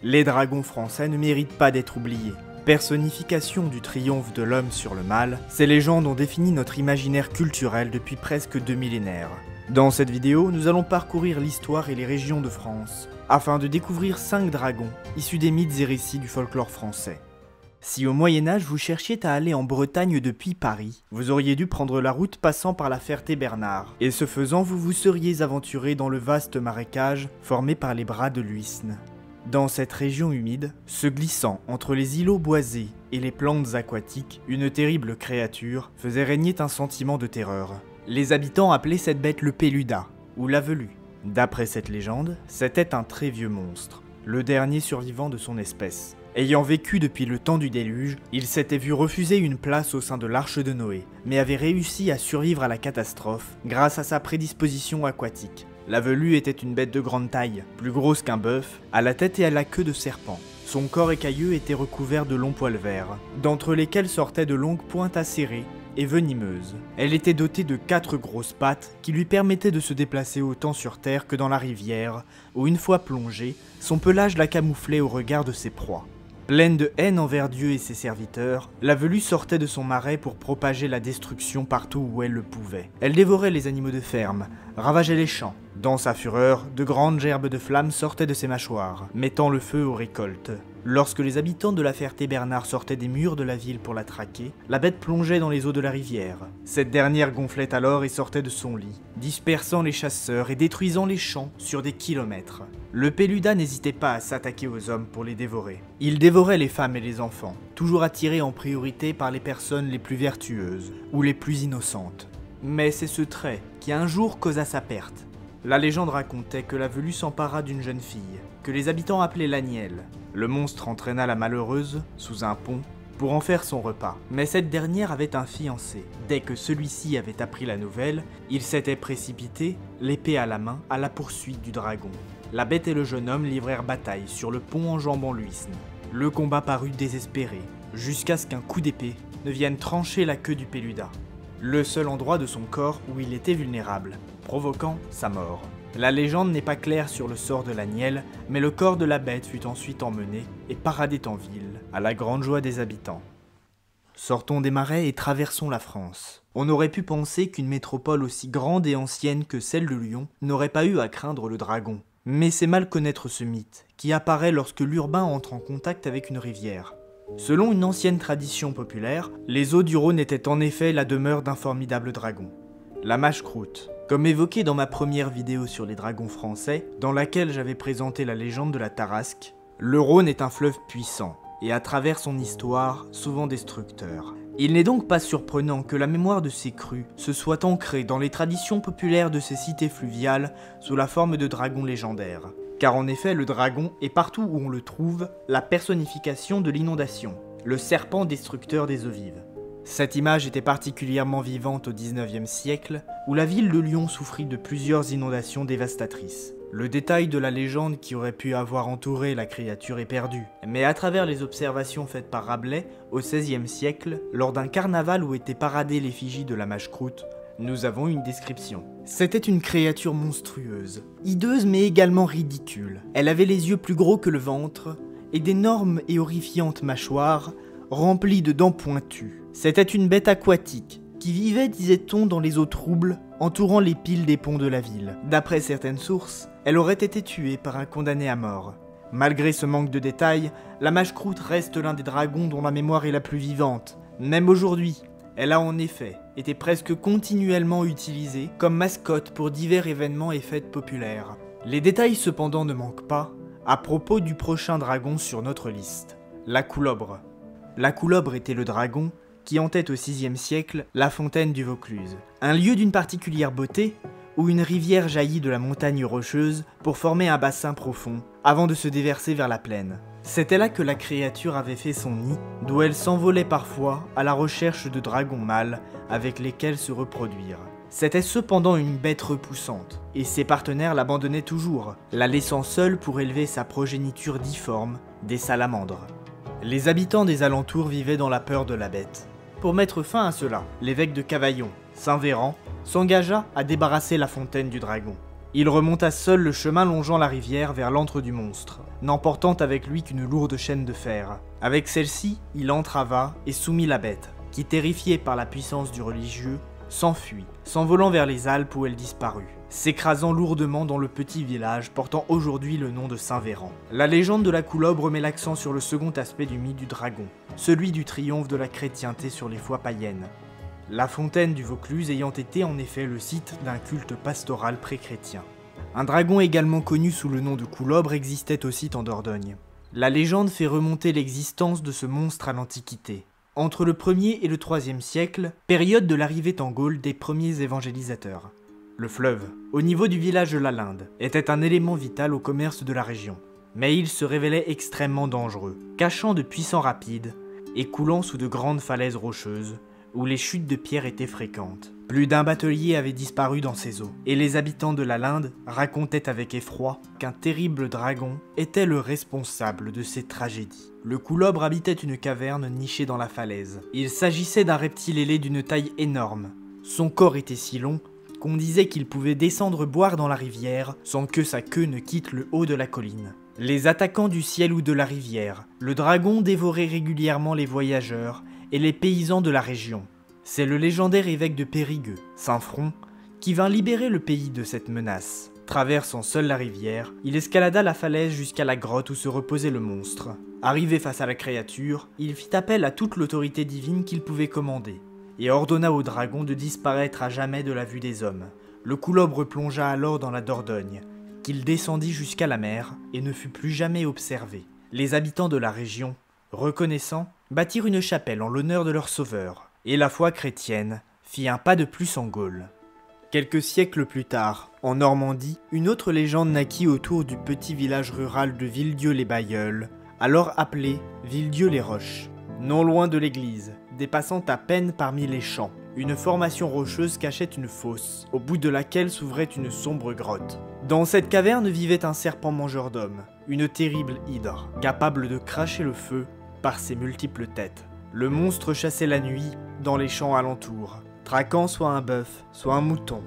Les dragons français ne méritent pas d'être oubliés. Personnification du triomphe de l'homme sur le mal, ces légendes ont défini notre imaginaire culturel depuis presque 2 millénaires. Dans cette vidéo, nous allons parcourir l'histoire et les régions de France, afin de découvrir 5 dragons, issus des mythes et récits du folklore français. Si au Moyen-Âge vous cherchiez à aller en Bretagne depuis Paris, vous auriez dû prendre la route passant par la Ferté-Bernard, et ce faisant vous vous seriez aventuré dans le vaste marécage formé par les bras de l'Huisne. Dans cette région humide, se glissant entre les îlots boisés et les plantes aquatiques, une terrible créature faisait régner un sentiment de terreur. Les habitants appelaient cette bête le Péluda, ou la Velue. D'après cette légende, c'était un très vieux monstre, le dernier survivant de son espèce. Ayant vécu depuis le temps du déluge, il s'était vu refuser une place au sein de l'Arche de Noé, mais avait réussi à survivre à la catastrophe grâce à sa prédisposition aquatique. La Velue était une bête de grande taille, plus grosse qu'un bœuf, à la tête et à la queue de serpent. Son corps écailleux était recouvert de longs poils verts, d'entre lesquels sortaient de longues pointes acérées et venimeuses. Elle était dotée de 4 grosses pattes qui lui permettaient de se déplacer autant sur terre que dans la rivière, où une fois plongée, son pelage la camouflait au regard de ses proies. Pleine de haine envers Dieu et ses serviteurs, la Velue sortait de son marais pour propager la destruction partout où elle le pouvait. Elle dévorait les animaux de ferme, ravageait les champs. Dans sa fureur, de grandes gerbes de flammes sortaient de ses mâchoires, mettant le feu aux récoltes. Lorsque les habitants de la Ferté-Bernard sortaient des murs de la ville pour la traquer, la bête plongeait dans les eaux de la rivière. Cette dernière gonflait alors et sortait de son lit, dispersant les chasseurs et détruisant les champs sur des kilomètres. Le Péluda n'hésitait pas à s'attaquer aux hommes pour les dévorer. Il dévorait les femmes et les enfants, toujours attirés en priorité par les personnes les plus vertueuses ou les plus innocentes. Mais c'est ce trait qui un jour causa sa perte. La légende racontait que la Velue s'empara d'une jeune fille, que les habitants appelaient l'Agnelle. Le monstre entraîna la malheureuse sous un pont pour en faire son repas. Mais cette dernière avait un fiancé. Dès que celui-ci avait appris la nouvelle, il s'était précipité, l'épée à la main, à la poursuite du dragon. La bête et le jeune homme livrèrent bataille sur le pont enjambant l'Huisne. Le combat parut désespéré, jusqu'à ce qu'un coup d'épée ne vienne trancher la queue du Péluda, le seul endroit de son corps où il était vulnérable, provoquant sa mort. La légende n'est pas claire sur le sort de l'Agnelle, mais le corps de la bête fut ensuite emmené et paradé en ville, à la grande joie des habitants. Sortons des marais et traversons la France. On aurait pu penser qu'une métropole aussi grande et ancienne que celle de Lyon n'aurait pas eu à craindre le dragon. Mais c'est mal connaître ce mythe, qui apparaît lorsque l'urbain entre en contact avec une rivière. Selon une ancienne tradition populaire, les eaux du Rhône étaient en effet la demeure d'un formidable dragon, la Mâche-Croûte. Comme évoqué dans ma première vidéo sur les dragons français, dans laquelle j'avais présenté la légende de la Tarasque, le Rhône est un fleuve puissant, et à travers son histoire, souvent destructeur. Il n'est donc pas surprenant que la mémoire de ces crues se soit ancrée dans les traditions populaires de ces cités fluviales sous la forme de dragons légendaires. Car en effet, le dragon est partout où on le trouve la personnification de l'inondation, le serpent destructeur des eaux vives. Cette image était particulièrement vivante au XIXe siècle, où la ville de Lyon souffrit de plusieurs inondations dévastatrices. Le détail de la légende qui aurait pu avoir entouré la créature est perdu, mais à travers les observations faites par Rabelais au XVIe siècle, lors d'un carnaval où étaient paradées l'effigie de la Mâche-Croûte, nous avons une description. C'était une créature monstrueuse, hideuse mais également ridicule. Elle avait les yeux plus gros que le ventre, et d'énormes et horrifiantes mâchoires remplies de dents pointues. C'était une bête aquatique, qui vivait, disait-on, dans les eaux troubles, entourant les piles des ponts de la ville. D'après certaines sources, elle aurait été tuée par un condamné à mort. Malgré ce manque de détails, la Mâche-Croûte reste l'un des dragons dont la mémoire est la plus vivante. Même aujourd'hui, elle a en effet été presque continuellement utilisée comme mascotte pour divers événements et fêtes populaires. Les détails cependant ne manquent pas à propos du prochain dragon sur notre liste, la Coulobre. La Coulobre était le dragon qui hantait au VIe siècle la fontaine du Vaucluse, un lieu d'une particulière beauté où une rivière jaillit de la montagne rocheuse pour former un bassin profond avant de se déverser vers la plaine. C'était là que la créature avait fait son nid, d'où elle s'envolait parfois à la recherche de dragons mâles avec lesquels se reproduire. C'était cependant une bête repoussante, et ses partenaires l'abandonnaient toujours, la laissant seule pour élever sa progéniture difforme, des salamandres. Les habitants des alentours vivaient dans la peur de la bête. Pour mettre fin à cela, l'évêque de Cavaillon, Saint Véran, s'engagea à débarrasser la fontaine du dragon. Il remonta seul le chemin longeant la rivière vers l'antre du monstre, n'emportant avec lui qu'une lourde chaîne de fer. Avec celle-ci, il entrava et soumit la bête, qui, terrifiée par la puissance du religieux, s'enfuit, s'envolant vers les Alpes où elle disparut, s'écrasant lourdement dans le petit village portant aujourd'hui le nom de Saint-Véran. La légende de la Coulobre met l'accent sur le second aspect du mythe du dragon, celui du triomphe de la chrétienté sur les foi païennes. La fontaine du Vaucluse ayant été en effet le site d'un culte pastoral pré-chrétien. Un dragon également connu sous le nom de Coulobre existait aussi en Dordogne. La légende fait remonter l'existence de ce monstre à l'Antiquité, entre le 1er et le 3e siècle, période de l'arrivée en Gaule des premiers évangélisateurs. Le fleuve, au niveau du village de la Linde, était un élément vital au commerce de la région, mais il se révélait extrêmement dangereux, cachant de puissants rapides et coulant sous de grandes falaises rocheuses, où les chutes de pierre étaient fréquentes. Plus d'un batelier avait disparu dans ces eaux, et les habitants de la Linde racontaient avec effroi qu'un terrible dragon était le responsable de ces tragédies. Le Coulobre habitait une caverne nichée dans la falaise. Il s'agissait d'un reptile ailé d'une taille énorme. Son corps était si long qu'on disait qu'il pouvait descendre boire dans la rivière sans que sa queue ne quitte le haut de la colline. Les attaquant du ciel ou de la rivière, le dragon dévorait régulièrement les voyageurs et les paysans de la région. C'est le légendaire évêque de Périgueux, Saint Front, qui vint libérer le pays de cette menace. Traversant seul la rivière, il escalada la falaise jusqu'à la grotte où se reposait le monstre. Arrivé face à la créature, il fit appel à toute l'autorité divine qu'il pouvait commander, et ordonna au dragon de disparaître à jamais de la vue des hommes. Le Coulobre plongea alors dans la Dordogne, qu'il descendit jusqu'à la mer et ne fut plus jamais observé. Les habitants de la région, reconnaissant, bâtirent une chapelle en l'honneur de leur sauveur, et la foi chrétienne fit un pas de plus en Gaule. Quelques siècles plus tard, en Normandie, une autre légende naquit autour du petit village rural de Villedieu-les-Bailleuls, alors appelé Villedieu-les-Roches. Non loin de l'église, dépassant à peine parmi les champs, une formation rocheuse cachait une fosse, au bout de laquelle s'ouvrait une sombre grotte. Dans cette caverne vivait un serpent mangeur d'hommes, une terrible hydre, capable de cracher le feu par ses multiples têtes. Le monstre chassait la nuit dans les champs alentours, traquant soit un bœuf, soit un mouton,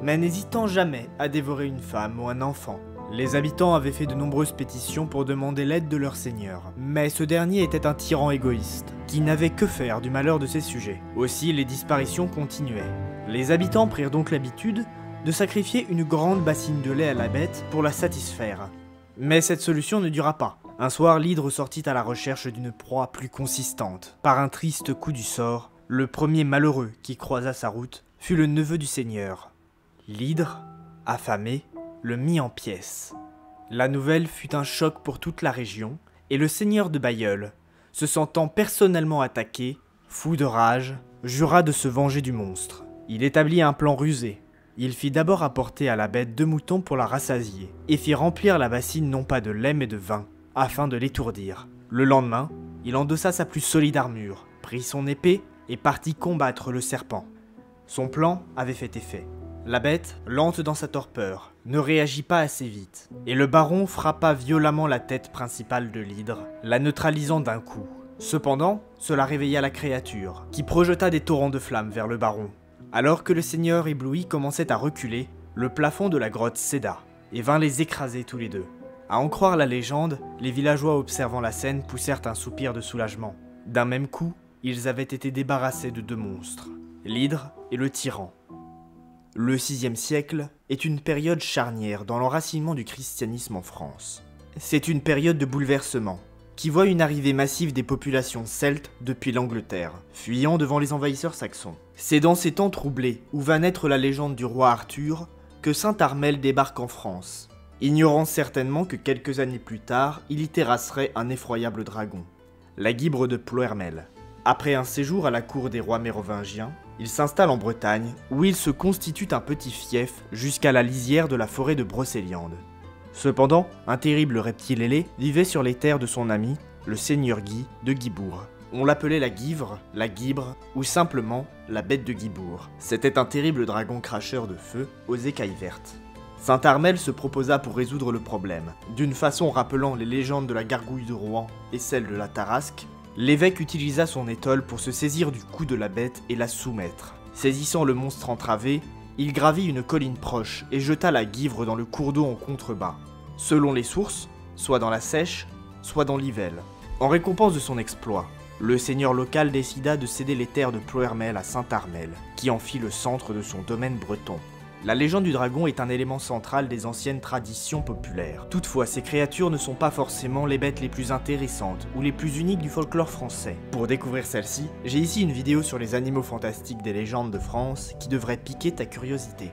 mais n'hésitant jamais à dévorer une femme ou un enfant. Les habitants avaient fait de nombreuses pétitions pour demander l'aide de leur seigneur, mais ce dernier était un tyran égoïste, qui n'avait que faire du malheur de ses sujets. Aussi, les disparitions continuaient. Les habitants prirent donc l'habitude de sacrifier une grande bassine de lait à la bête pour la satisfaire. Mais cette solution ne dura pas. Un soir, l'hydre sortit à la recherche d'une proie plus consistante. Par un triste coup du sort, le premier malheureux qui croisa sa route fut le neveu du seigneur. L'hydre, affamé, le mit en pièces. La nouvelle fut un choc pour toute la région, et le seigneur de Bailleul, se sentant personnellement attaqué, fou de rage, jura de se venger du monstre. Il établit un plan rusé. Il fit d'abord apporter à la bête 2 moutons pour la rassasier, et fit remplir la bassine non pas de lait mais de vin, afin de l'étourdir. Le lendemain, il endossa sa plus solide armure, prit son épée et partit combattre le serpent. Son plan avait fait effet. La bête, lente dans sa torpeur, ne réagit pas assez vite, et le baron frappa violemment la tête principale de l'hydre, la neutralisant d'un coup. Cependant, cela réveilla la créature, qui projeta des torrents de flammes vers le baron. Alors que le seigneur ébloui commençait à reculer, le plafond de la grotte céda, et vint les écraser tous les deux. À en croire la légende, les villageois observant la scène poussèrent un soupir de soulagement. D'un même coup, ils avaient été débarrassés de 2 monstres, l'hydre et le tyran. Le VIe siècle est une période charnière dans l'enracinement du christianisme en France. C'est une période de bouleversement, qui voit une arrivée massive des populations celtes depuis l'Angleterre, fuyant devant les envahisseurs saxons. C'est dans ces temps troublés, où va naître la légende du roi Arthur, que saint Armel débarque en France, ignorant certainement que quelques années plus tard, il y terrasserait un effroyable dragon, la guibre de Ploermel. Après un séjour à la cour des rois mérovingiens, il s'installe en Bretagne, où il se constitue un petit fief jusqu'à la lisière de la forêt de Brocéliande. Cependant, un terrible reptile ailé vivait sur les terres de son ami, le seigneur Guy de Guibourg. On l'appelait la Guivre, la Guibre, ou simplement la bête de Guibourg. C'était un terrible dragon cracheur de feu aux écailles vertes. Saint Armel se proposa pour résoudre le problème. D'une façon rappelant les légendes de la gargouille de Rouen et celle de la Tarasque, l'évêque utilisa son étole pour se saisir du cou de la bête et la soumettre. Saisissant le monstre entravé, Il gravit une colline proche et jeta la guivre dans le cours d'eau en contrebas. Selon les sources, soit dans la Seiche, soit dans l'Yvel. En récompense de son exploit, le seigneur local décida de céder les terres de Ploermel à Saint-Armel, qui en fit le centre de son domaine breton. La légende du dragon est un élément central des anciennes traditions populaires. Toutefois, ces créatures ne sont pas forcément les bêtes les plus intéressantes ou les plus uniques du folklore français. Pour découvrir celle-ci, j'ai ici une vidéo sur les animaux fantastiques des légendes de France qui devrait piquer ta curiosité.